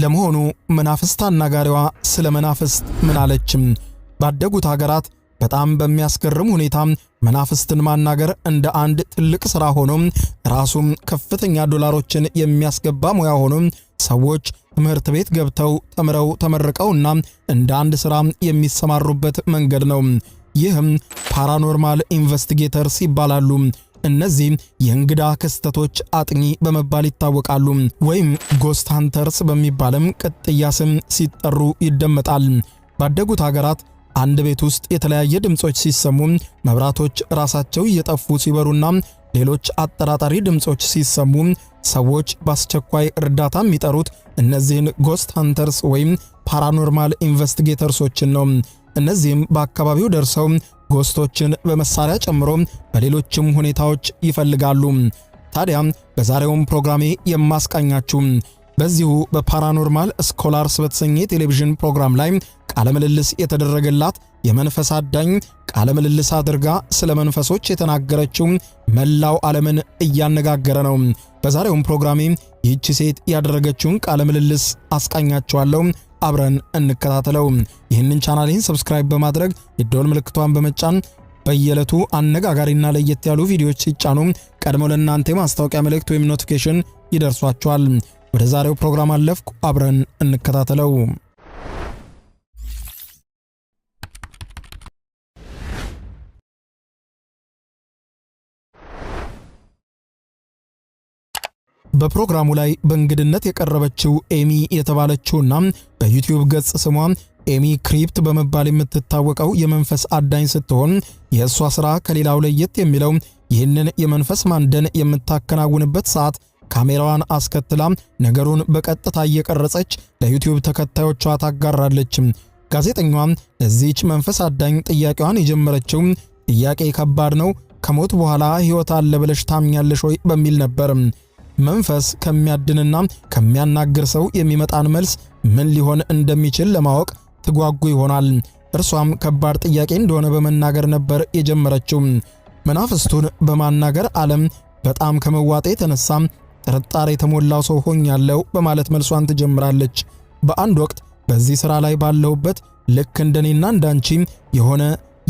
ለመሆኑ መናፍስት አናጋሪዋ ስለ መናፍስት ምን አለችም? ባደጉት ሀገራት በጣም በሚያስገርም ሁኔታ መናፍስትን ማናገር እንደ አንድ ትልቅ ሥራ ሆኖ ራሱም ከፍተኛ ዶላሮችን የሚያስገባ ሙያ ሆኖ ሰዎች ትምህርት ቤት ገብተው ተምረው ተመርቀውና እንደ አንድ ሥራ የሚሰማሩበት መንገድ ነው። ይህም ፓራኖርማል ኢንቨስቲጌተርስ ይባላሉ። እነዚህ የእንግዳ ክስተቶች አጥኚ በመባል ይታወቃሉ፣ ወይም ጎስት ሃንተርስ በሚባልም ቅጥያ ስም ሲጠሩ ይደመጣል። ባደጉት ሀገራት አንድ ቤት ውስጥ የተለያየ ድምጾች ሲሰሙ፣ መብራቶች ራሳቸው እየጠፉ ሲበሩና ሌሎች አጠራጣሪ ድምጾች ሲሰሙ ሰዎች በአስቸኳይ እርዳታ የሚጠሩት እነዚህን ጎስት ሃንተርስ ወይም ፓራኖርማል ኢንቨስቲጌተርሶችን ነው። እነዚህም በአካባቢው ደርሰው ጎስቶችን በመሳሪያ ጨምሮ በሌሎችም ሁኔታዎች ይፈልጋሉ። ታዲያ በዛሬውም ፕሮግራሜ የማስቃኛችሁ በዚሁ በፓራኖርማል ስኮላርስ በተሰኘ ቴሌቪዥን ፕሮግራም ላይ ቃለ ምልልስ የተደረገላት የመንፈስ አዳኝ ቃለ ምልልስ አድርጋ ስለ መንፈሶች የተናገረችው መላው ዓለምን እያነጋገረ ነው። በዛሬውም ፕሮግራሜ ይህች ሴት ያደረገችውን ቃለ ምልልስ አስቃኛችኋለሁ። አብረን እንከታተለው። ይህንን ቻናሌን ሰብስክራይብ በማድረግ የደወል ምልክቷን በመጫን በየዕለቱ አነጋጋሪና ለየት ያሉ ቪዲዮዎች ሲጫኑ ቀድሞ ለእናንተ ማስታወቂያ መልእክት ወይም ኖቲፊኬሽን ይደርሷችኋል። ወደ ዛሬው ፕሮግራም አለፍኩ። አብረን እንከታተለው። በፕሮግራሙ ላይ በእንግድነት የቀረበችው ኤሚ የተባለችውና በዩቲዩብ ገጽ ስሟ ኤሚ ክሪፕት በመባል የምትታወቀው የመንፈስ አዳኝ ስትሆን የእሷ ሥራ ከሌላው ለየት የሚለው ይህንን የመንፈስ ማንደን የምታከናውንበት ሰዓት ካሜራዋን አስከትላ ነገሩን በቀጥታ እየቀረጸች ለዩቲዩብ ተከታዮቿ ታጋራለች። ጋዜጠኛዋ ለዚህች መንፈስ አዳኝ ጥያቄዋን የጀመረችው ጥያቄ ከባድ ነው፣ ከሞት በኋላ ሕይወት አለ ብለሽ ታምኛለሽ ወይ በሚል ነበር። መንፈስ ከሚያድንና ከሚያናግር ሰው የሚመጣን መልስ ምን ሊሆን እንደሚችል ለማወቅ ትጓጉ ይሆናል። እርሷም ከባድ ጥያቄ እንደሆነ በመናገር ነበር የጀመረችው። መናፍስቱን በማናገር ዓለም በጣም ከመዋጤ የተነሳ ጥርጣሬ የተሞላው ሰው ሆኛለሁ በማለት መልሷን ትጀምራለች። በአንድ ወቅት በዚህ ሥራ ላይ ባለሁበት ልክ እንደኔና እንዳንቺ የሆነ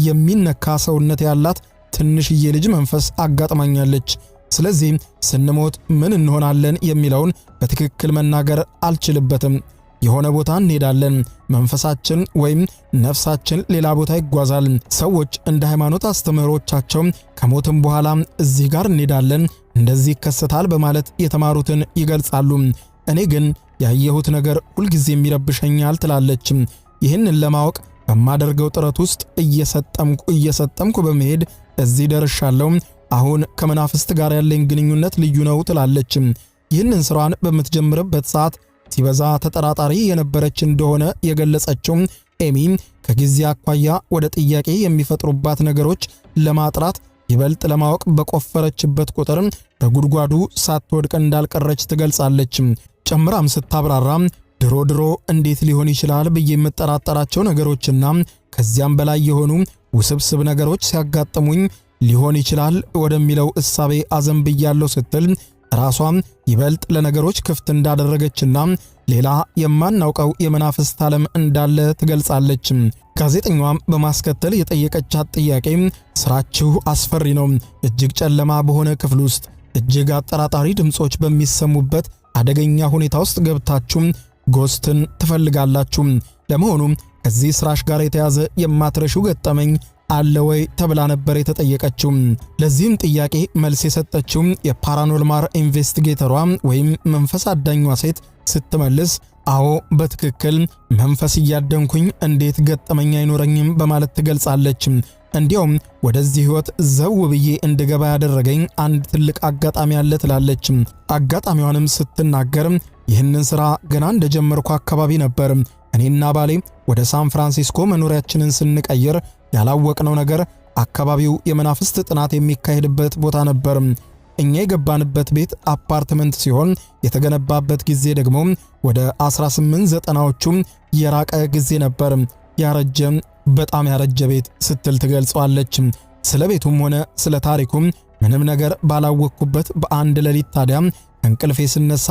የሚነካ ሰውነት ያላት ትንሽዬ ልጅ መንፈስ አጋጥማኛለች። ስለዚህ ስንሞት ምን እንሆናለን የሚለውን በትክክል መናገር አልችልበትም። የሆነ ቦታ እንሄዳለን፣ መንፈሳችን ወይም ነፍሳችን ሌላ ቦታ ይጓዛል። ሰዎች እንደ ሃይማኖት አስተምህሮቻቸው ከሞትም በኋላ እዚህ ጋር እንሄዳለን፣ እንደዚህ ይከሰታል በማለት የተማሩትን ይገልጻሉ። እኔ ግን ያየሁት ነገር ሁልጊዜም ይረብሸኛል ትላለች። ይህንን ለማወቅ በማደርገው ጥረት ውስጥ እየሰጠምኩ በመሄድ እዚህ ደርሻለሁ። አሁን ከመናፍስት ጋር ያለኝ ግንኙነት ልዩ ነው ትላለች። ይህንን ስራን በምትጀምርበት ሰዓት ሲበዛ ተጠራጣሪ የነበረች እንደሆነ የገለጸችው ኤሚ ከጊዜ አኳያ ወደ ጥያቄ የሚፈጥሩባት ነገሮች ለማጥራት ይበልጥ ለማወቅ በቆፈረችበት ቁጥር በጉድጓዱ ሳትወድቅ እንዳልቀረች ትገልጻለች። ጨምራም ስታብራራ ድሮ እንዴት ሊሆን ይችላል ብዬ የምጠራጠራቸው ነገሮችና ከዚያም በላይ የሆኑ ውስብስብ ነገሮች ሲያጋጥሙኝ ሊሆን ይችላል ወደሚለው እሳቤ አዘንብያለሁ ስትል ራሷም ይበልጥ ለነገሮች ክፍት እንዳደረገችና ሌላ የማናውቀው የመናፍስት ዓለም እንዳለ ትገልጻለች። ጋዜጠኛዋም በማስከተል የጠየቀቻት ጥያቄ ስራችሁ አስፈሪ ነው፣ እጅግ ጨለማ በሆነ ክፍል ውስጥ እጅግ አጠራጣሪ ድምጾች በሚሰሙበት አደገኛ ሁኔታ ውስጥ ገብታችሁ ጎስትን ትፈልጋላችሁ። ለመሆኑ ከዚህ ስራሽ ጋር የተያዘ የማትረሺው ገጠመኝ አለ ወይ ተብላ ነበር የተጠየቀችው። ለዚህም ጥያቄ መልስ የሰጠችው የፓራኖርማል ኢንቨስቲጌተሯ ወይም መንፈስ አዳኟ ሴት ስትመልስ አዎ በትክክል መንፈስ እያደንኩኝ እንዴት ገጠመኝ አይኖረኝም በማለት ትገልጻለች። እንዲያውም ወደዚህ ህይወት ዘው ብዬ እንድገባ ያደረገኝ አንድ ትልቅ አጋጣሚ አለ ትላለች። አጋጣሚዋንም ስትናገር ይህንን ስራ ገና እንደጀመርኩ አካባቢ ነበር እኔና ባሌ ወደ ሳን ፍራንሲስኮ መኖሪያችንን ስንቀይር ያላወቅነው ነገር አካባቢው የመናፍስት ጥናት የሚካሄድበት ቦታ ነበር። እኛ የገባንበት ቤት አፓርትመንት ሲሆን የተገነባበት ጊዜ ደግሞ ወደ 1890ዎቹ የራቀ ጊዜ ነበር። በጣም ያረጀ ቤት ስትል ትገልጸዋለች። ስለ ቤቱም ሆነ ስለ ታሪኩም ምንም ነገር ባላወቅኩበት በአንድ ሌሊት ታዲያ እንቅልፌ ስነሳ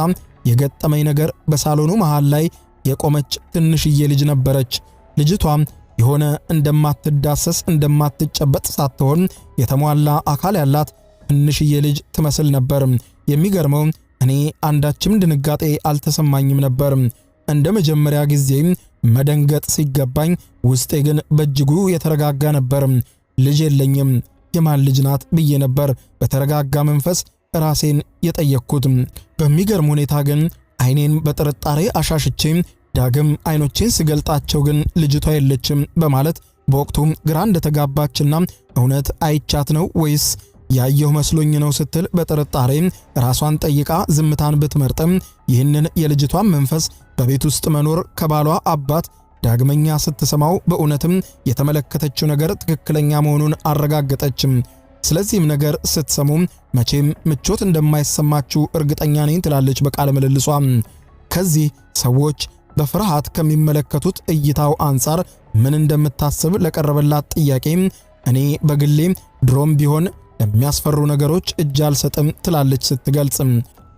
የገጠመኝ ነገር በሳሎኑ መሃል ላይ የቆመች ትንሽዬ ልጅ ነበረች። ልጅቷም የሆነ እንደማትዳሰስ እንደማትጨበጥ ሳትሆን የተሟላ አካል ያላት ትንሽዬ ልጅ ትመስል ነበር። የሚገርመው እኔ አንዳችም ድንጋጤ አልተሰማኝም ነበር። እንደ መጀመሪያ ጊዜ መደንገጥ ሲገባኝ ውስጤ ግን በእጅጉ የተረጋጋ ነበር። ልጅ የለኝም፣ የማን ልጅ ናት ብዬ ነበር በተረጋጋ መንፈስ ራሴን የጠየቅኩት። በሚገርም ሁኔታ ግን አይኔን በጥርጣሬ አሻሽቼ ዳግም አይኖቼን ስገልጣቸው ግን ልጅቷ የለችም በማለት በወቅቱ ግራ እንደተጋባችና እውነት አይቻት ነው ወይስ ያየሁ መስሎኝ ነው ስትል በጥርጣሬ ራሷን ጠይቃ ዝምታን ብትመርጥም ይህንን የልጅቷን መንፈስ በቤት ውስጥ መኖር ከባሏ አባት ዳግመኛ ስትሰማው በእውነትም የተመለከተችው ነገር ትክክለኛ መሆኑን አረጋገጠችም። ስለዚህም ነገር ስትሰሙ መቼም ምቾት እንደማይሰማችሁ እርግጠኛ ነኝ ትላለች በቃለ ምልልሷ። ከዚህ ሰዎች በፍርሃት ከሚመለከቱት እይታው አንጻር ምን እንደምታስብ ለቀረበላት ጥያቄ እኔ በግሌ ድሮም ቢሆን ለሚያስፈሩ ነገሮች እጅ አልሰጥም ትላለች ስትገልጽ።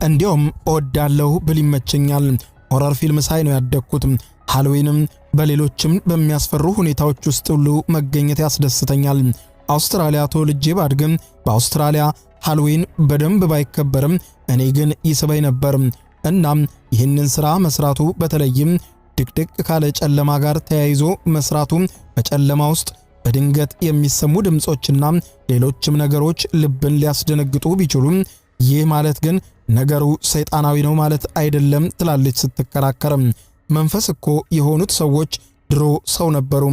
እንዲያውም እወዳለሁ ብል ይመቸኛል። ሆረር ፊልም ሳይ ነው ያደግኩት። ሃሎዊንም በሌሎችም በሚያስፈሩ ሁኔታዎች ውስጥ ሁሉ መገኘት ያስደስተኛል። አውስትራሊያ ተወልጄ ባድግም በአውስትራሊያ ሃሎዊን በደንብ ባይከበርም እኔ ግን ይስበኝ ነበር። እናም ይህንን ሥራ መስራቱ በተለይም ድቅድቅ ካለ ጨለማ ጋር ተያይዞ መስራቱ በጨለማ ውስጥ በድንገት የሚሰሙ ድምጾችና ሌሎችም ነገሮች ልብን ሊያስደነግጡ ቢችሉም ይህ ማለት ግን ነገሩ ሰይጣናዊ ነው ማለት አይደለም ትላለች ስትከራከርም። መንፈስ እኮ የሆኑት ሰዎች ድሮ ሰው ነበሩ።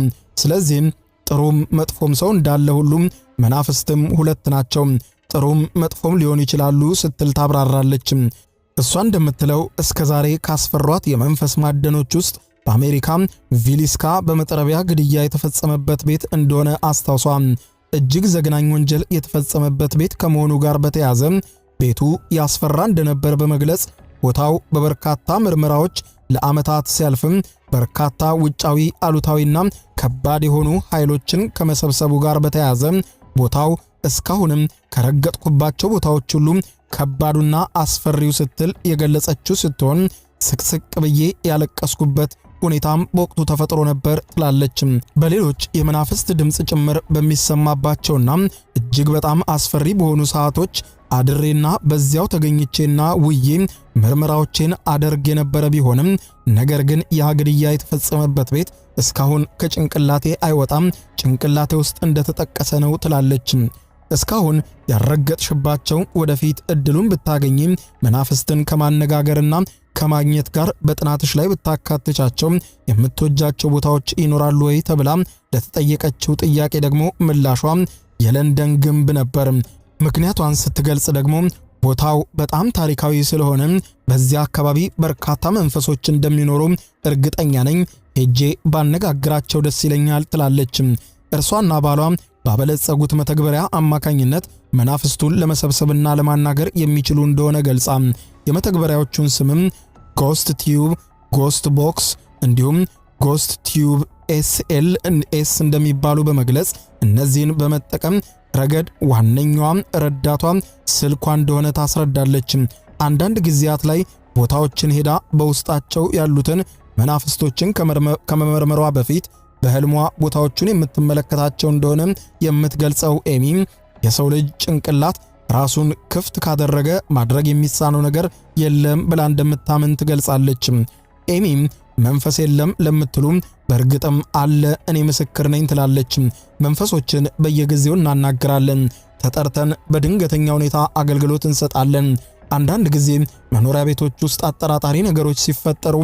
ስለዚህም ጥሩም መጥፎም ሰው እንዳለ ሁሉም መናፍስትም ሁለት ናቸው፣ ጥሩም መጥፎም ሊሆኑ ይችላሉ ስትል ታብራራለች። እሷ እንደምትለው እስከዛሬ ካስፈሯት የመንፈስ ማደኖች ውስጥ በአሜሪካ ቪሊስካ በመጥረቢያ ግድያ የተፈጸመበት ቤት እንደሆነ አስታውሷ። እጅግ ዘግናኝ ወንጀል የተፈጸመበት ቤት ከመሆኑ ጋር በተያያዘ ቤቱ ያስፈራ እንደነበር በመግለጽ ቦታው በበርካታ ምርመራዎች ለዓመታት ሲያልፍም በርካታ ውጫዊ አሉታዊና ከባድ የሆኑ ኃይሎችን ከመሰብሰቡ ጋር በተያያዘ ቦታው እስካሁንም ከረገጥኩባቸው ቦታዎች ሁሉ ከባዱና አስፈሪው ስትል የገለጸችው ስትሆን ስቅስቅ ብዬ ያለቀስኩበት ሁኔታም በወቅቱ ተፈጥሮ ነበር ትላለች። በሌሎች የመናፍስት ድምጽ ጭምር በሚሰማባቸውና እጅግ በጣም አስፈሪ በሆኑ ሰዓቶች አድሬና በዚያው ተገኝቼና ውዬ ምርመራዎችን አደርግ የነበረ ቢሆንም ነገር ግን ያ ግድያ የተፈጸመበት ቤት እስካሁን ከጭንቅላቴ አይወጣም፣ ጭንቅላቴ ውስጥ እንደተጠቀሰ ነው ትላለች። እስካሁን ያረገጥሽባቸው ወደፊት እድሉን ብታገኚ መናፍስትን ከማነጋገርና ከማግኘት ጋር በጥናትሽ ላይ ብታካትቻቸው የምትወጃቸው ቦታዎች ይኖራሉ ወይ ተብላ ለተጠየቀችው ጥያቄ ደግሞ ምላሿ የለንደን ግንብ ነበር። ምክንያቷን ስትገልጽ ደግሞ ቦታው በጣም ታሪካዊ ስለሆነ በዚያ አካባቢ በርካታ መንፈሶች እንደሚኖሩ እርግጠኛ ነኝ፣ ሄጄ ባነጋግራቸው ደስ ይለኛል ትላለች። እርሷና ባሏ ባበለጸጉት መተግበሪያ አማካኝነት መናፍስቱን ለመሰብሰብና ለማናገር የሚችሉ እንደሆነ ገልጻ የመተግበሪያዎቹን ስምም ጎስት ቲዩብ፣ ጎስት ቦክስ እንዲሁም ጎስት ቲዩብ ኤስ እንደሚባሉ በመግለጽ እነዚህን በመጠቀም ረገድ ዋነኛዋ ረዳቷ ስልኳ እንደሆነ ታስረዳለች። አንዳንድ ጊዜያት ላይ ቦታዎችን ሄዳ በውስጣቸው ያሉትን መናፍስቶችን ከመመርመሯ በፊት በህልሟ ቦታዎቹን የምትመለከታቸው እንደሆነ የምትገልጸው ኤሚ የሰው ልጅ ጭንቅላት ራሱን ክፍት ካደረገ ማድረግ የሚሳነው ነገር የለም ብላ እንደምታምን ትገልጻለች። ኤሚ መንፈስ የለም ለምትሉ በእርግጥም አለ፣ እኔ ምስክር ነኝ ትላለች። መንፈሶችን በየጊዜው እናናግራለን፣ ተጠርተን በድንገተኛ ሁኔታ አገልግሎት እንሰጣለን። አንዳንድ ጊዜ መኖሪያ ቤቶች ውስጥ አጠራጣሪ ነገሮች ሲፈጠሩ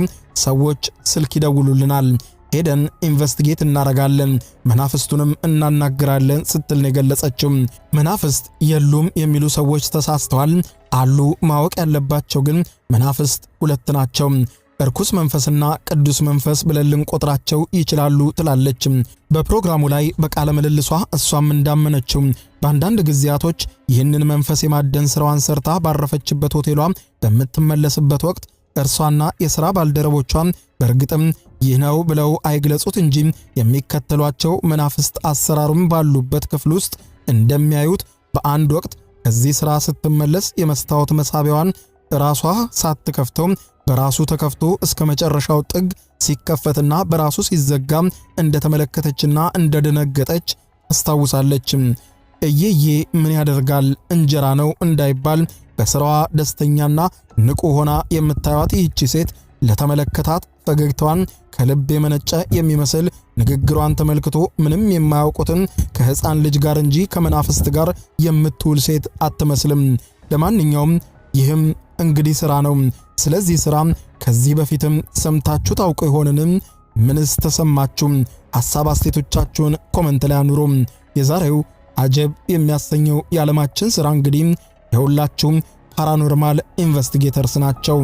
ሰዎች ስልክ ይደውሉልናል፣ ሄደን ኢንቨስቲጌት እናረጋለን፣ መናፍስቱንም እናናግራለን ስትል ነው የገለጸችው። መናፍስት የሉም የሚሉ ሰዎች ተሳስተዋል። አሉ። ማወቅ ያለባቸው ግን መናፍስት ሁለት ናቸው። እርኩስ መንፈስና ቅዱስ መንፈስ ብለን ልንቆጥራቸው ይችላሉ ትላለች። በፕሮግራሙ ላይ በቃለ ምልልሷ እሷም እንዳመነችው በአንዳንድ ጊዜያቶች ይህንን መንፈስ የማደን ስራዋን ሰርታ ባረፈችበት ሆቴሏ በምትመለስበት ወቅት እርሷና የሥራ ባልደረቦቿ በእርግጥም ይህ ነው ብለው አይግለጹት እንጂ የሚከተሏቸው መናፍስት አሰራሩም ባሉበት ክፍል ውስጥ እንደሚያዩት በአንድ ወቅት ከዚህ ሥራ ስትመለስ የመስታወት መሳቢያዋን ራሷ ሳትከፍተው በራሱ ተከፍቶ እስከ መጨረሻው ጥግ ሲከፈትና በራሱ ሲዘጋ እንደተመለከተችና እንደደነገጠች አስታውሳለች። እየዬ ምን ያደርጋል እንጀራ ነው እንዳይባል በስራዋ ደስተኛና ንቁ ሆና የምታዩት ይህች ሴት ለተመለከታት ፈገግታዋን ከልብ የመነጨ የሚመስል ንግግሯን ተመልክቶ ምንም የማያውቁትን ከሕፃን ልጅ ጋር እንጂ ከመናፍስት ጋር የምትውል ሴት አትመስልም። ለማንኛውም ይህም እንግዲህ ሥራ ነው። ስለዚህ ሥራ ከዚህ በፊትም ሰምታችሁ ታውቁ ይሆንን? ምንስ ተሰማችሁ? ሐሳብ አስተያየቶቻችሁን ኮሜንት ላይ አኑሩ። የዛሬው አጀብ የሚያሰኘው የዓለማችን ሥራ እንግዲህ የሁላችሁም ፓራኖርማል ኢንቨስቲጌተርስ ናቸው።